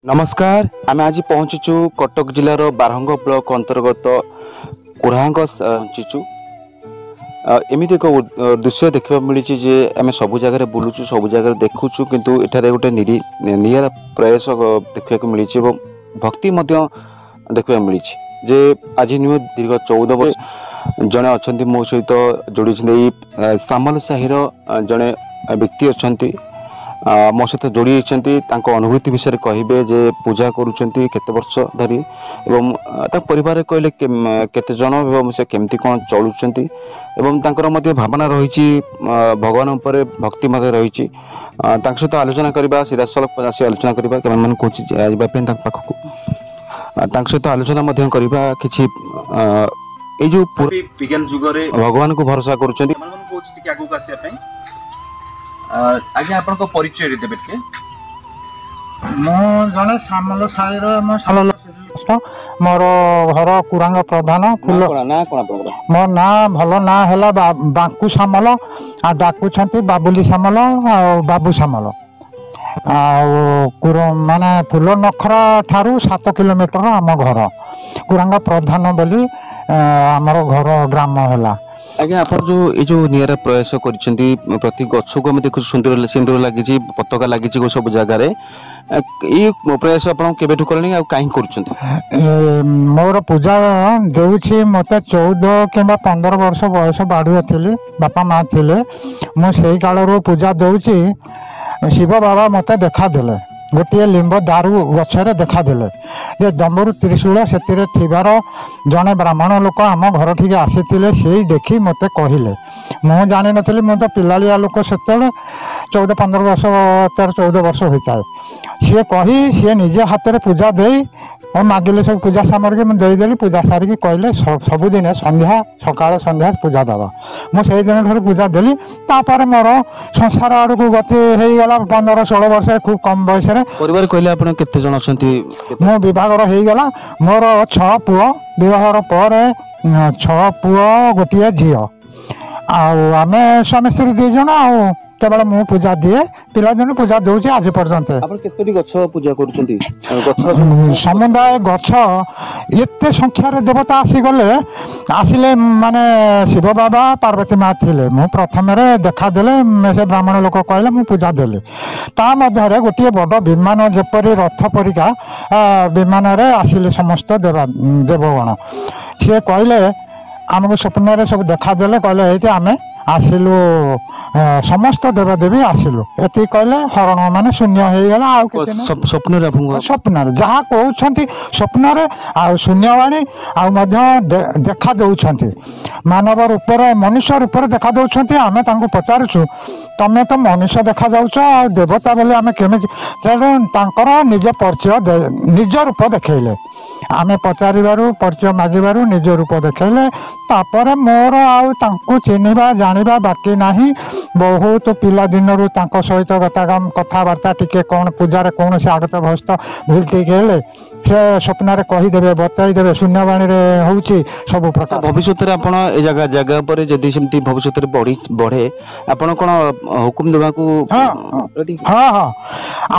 नमस्कार आम आज पहुँचीचु कटक जिलार बारहंग ब्लॉक अंतर्गत कुरांग पहुँचीचु। एमती एक दृश्य देखा मिली जे आम सब जगह बुलूचु सब जगह देखुचु किंतु एठारे गोटे निरा प्रयास देखा मिली भक्ति देखा मिली जे आज नुह दीर्घ 14 वर्ष जड़े अच्छा मो सहित जोड़ी सामल साहिर जड़े व्यक्ति अच्छा मो सहित जोड़ी अनुभूति विषय कहे जे पूजा करुँचे केते वर्ष धरी एवं परिवार कहले केते जन एवं से केमती कौन चलुंट एवं भावना रही भगवान उपर भक्ति रही सहित आलोचना करवा सीधा सड़क आसी आलोचना करवा कौन कौन पाखक सहित आलोचना करवा कि जो विज्ञान जुगरे भगवान को भरोसा करुँच आज्ञा आपण को परिचय देबे के मो जने सामल साइर मो सामल मोर घर कुरांग प्रधान फूल ना कोन आपण मो ना भलो ना हैला बांकु सामल आ डाकु छंती बाबुली सामल आ बाबू सामल आ माने फूल नखरा ठारू 7 किलोमीटर आम घर कुरांग प्रधान बोली आमर घर ग्राम हैला। आज्ञा आप जो निरा प्रयास कर प्रति गछ को देखो सुंदर सिंदूर लगी पताका लगी सब जगार ये प्रयास आप कले कहीं कर मोर पूजा देउछि मते 14 कि 15 वर्ष बयस बाड़ुआ थी बापा माँ थे मुझे काल पूजा देउछि शिव बाबा मते देखा देले गोटे लिंब दारू गछरे देखा देले जे दमरू त्रिशूल से थिबार जड़े ब्राह्मण लोक आम घर ठीक आसीथिले से देखी मते कहले मु जानी नथली मु तो पिलालिया लोक से 14-15 वर्ष 13-14 वर्ष होता है सी कही सी निजे हाथ में पूजा दे मागिले सब पूजा सामग्री मुझे देदेली पूजा सारिकी कहले सबुदिन संध्या सकाल संध्या पूजा दबा मुझे दिन ठार पूजा देली तापर मोर संसार आड़ को गति हो गला 15-16 वर्ष खूब कम बयस परिवार कहले आपण केते जन अछंती मो विभागर हो गला मोर 6 पुओ विवाहर पर 6 पुओ गोटे झील आम स्वामी स्त्री 2 जन आ केवल मु पूजा दिए पिला दिन पूजा दूचे आज पर्यंत पूजा करुछंती समुदाय गछ एते संख्यार देवता आसीगले आसिले माने शिव बाबा पार्वती माँ थिले मु प्रथम देखा देले से ब्राह्मण लोक कहले मु पूजा देली ता मध्य गोटे बड़ विमान जेपरी रथ परिका विमान आसिले समस्त देवगण सी कहले आमको स्वप्न सब देखा देले कहले ये आम आसिलु समस्त देवदेवी आसिलु एति कहले हरण माने शून्य हो गला स्वप्न जहाँ कहते स्वप्न शून्यवाणी देखा दौरान मानव रूप मनुष्य रूप देखा दौरान आम पचारुचु तमें तो मनुष्य देखा जाऊच देवता बोले आम केमी तेणु निज परिचय निज रूप देखले आम पचारू परिचय मागिबारू निज रूप देखले तापर मोर आउ चिन्हवा जानिबा बाकी नाही बहुत पिला दिन सहित कथबार्ता टिके कौन पूजार कौन से आगत भस्त भूल टिके से स्वप्न कहीदेवे बताईदेवे शून्यवाणी हूँ सब प्रकार भविष्य जगह जगह पर जदि सेमती भविष्य बढ़े आपन कौन हुकुम देवा हाँ हाँ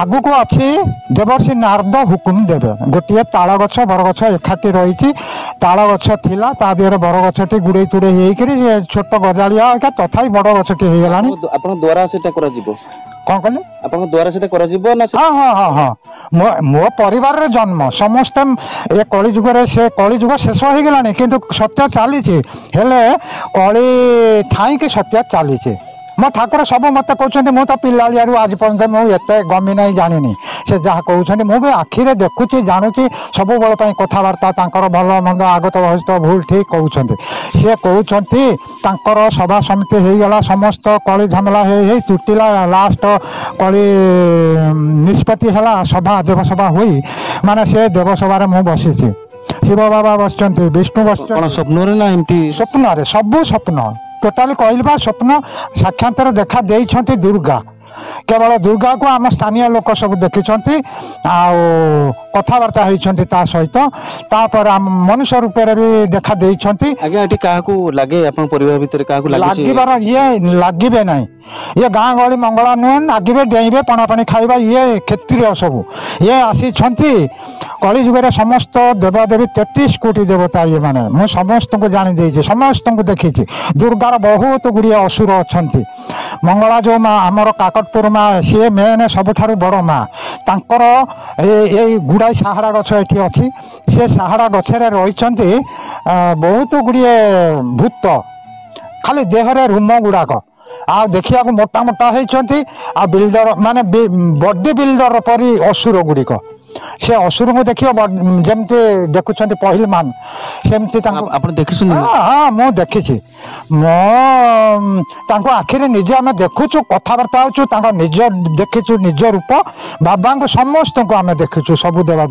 आगु को अच्छी देवर्षि नारद हुकुम देवे गोटे ताल गछ बरगछ एकाठी रही ताल गछ थिला ता देहरे बरगछटी गुड़े तुड़े होकर छोट गजालिया तथापि बड़ गछटी हो गलानी आपन द्वारा सेटा करा जिवो कौन कहले आपन द्वारा सेटा करा जिवो ना हाँ हाँ हाँ हाँ मो परिवार रे जन्म समस्त ए कली जुग रे से कली जुग शेष हो गलानी किंतु सत्य चली हेले कली थाई के सत्य चली मो ठाकुर सब मत कहते मु तो पिलाड़िया आज पर्यंत मुझे गमी ना जानी से जहाँ कहते मुझे आखिरे देखुची जानूची सब बल कथबार्ता भल मंद आगत भविष्य भूल ठीक कहते सी कहते सभा समिति हो गला समस्त कली झमेला हो तुटिला लास्ट कली निष्पत्ति है सभा देवसभा हुई माने से देवसभा मु बसी शिव बाबा बस विष्णु बस स्वप्न सबू स्वप्न टोटाली कहली स्वप्न साक्षात देखा देइछंती दुर्गा କେବଳ ଦୁର୍ଗାକୁ ଆମ ସ୍ଥାନୀୟ ଲୋକ ସବୁ ଦେଖିଛନ୍ତି ଆଉ କଥାବାର୍ତ୍ତା ହେଇଛନ୍ତି ତା ସହିତ। ତାପରେ ଆମ ମନୁଷ୍ୟ ରୂପରେ ବି ଦେଖା ଦେଇଛନ୍ତି। ଆଜ୍ଞା ଏଠି କାହାକୁ ଲାଗେ ଆପଣଙ୍କ ପରିବାର ଭିତରେ କାହାକୁ ଲାଗିଛି? ଲାଗିବାର ଇଏ ଲାଗିବେ ନାହିଁ, ଇଏ ଗାଁ ଗହଳି ମଙ୍ଗଳା ନୁହେଁ, ଲାଗିବେ ଡେଇଁବେ ପଣା ପାଣି ଖାଇବା, ଇଏ କ୍ଷତ୍ରିୟ ସବୁ। ଇଏ ଆସିଛନ୍ତି କଳିଯୁଗରେ ସମସ୍ତ ଦେବାଦେବୀ 33 କୋଟି ଦେବତା ଇଏମାନେ, ମୁଁ ସମସ୍ତଙ୍କୁ ଜାଣିଦେଇଛି, ସମସ୍ତଙ୍କୁ ଦେଖିଛି। ଦୁର୍ଗାର ବହୁତ ଗୁଡ଼ିଏ ଅସୁର ଅଛନ୍ତି। ମଙ୍ଗଳା ଯେଉଁ ମା ଆମର କାକଟପୁର ମା, ସିଏ ମେନ୍ ସବୁଠାରୁ ବଡ଼ ମା। ତାଙ୍କର ଏଇ ଗୁଡ଼ାଇ ସାହାଡ଼ା ଗଛ ଏଠି ଅଛି, ସେ ସାହାଡ଼ା ଗଛରେ ରହିଛନ୍ତି ବହୁତ ଗୁଡ଼ିଏ ଭୂତ, ଖାଲି ଦେହରେ ରୁମ ଗୁଡ଼ାକ, ଆଉ ଦେଖିବାକୁ ମୋଟା ମୋଟା ହେଇଛନ୍ତି, ଆଉ ବିଲ୍ଡର ମାନେ ବଡି ବିଲ୍ଡର ପରି ଅସୁର ଗୁଡ଼ିକ। ସେ ଅସୁରଙ୍କୁ ଦେଖିବ ଯେମିତି ଦେଖୁଛନ୍ତି ପହିଲମାନ, ସେମିତି ତାଙ୍କୁ ଆପଣ ଦେଖିଛନ୍ତି? ହଁ ମୁଁ ଦେଖିଛି, ମୁଁ ତାଙ୍କ ଆଖିରେ ନିଜେ ଆମେ ଦେଖୁଛୁ, କଥାବାର୍ତ୍ତା ହେଉଛୁ, ତାଙ୍କ ନିଜ ଦେଖିଛୁ ନିଜ ରୂପ। ବାବାଙ୍କୁ ସମସ୍ତଙ୍କୁ ଆମେ ଦେଖିଛୁ, ସବୁ ଦେବା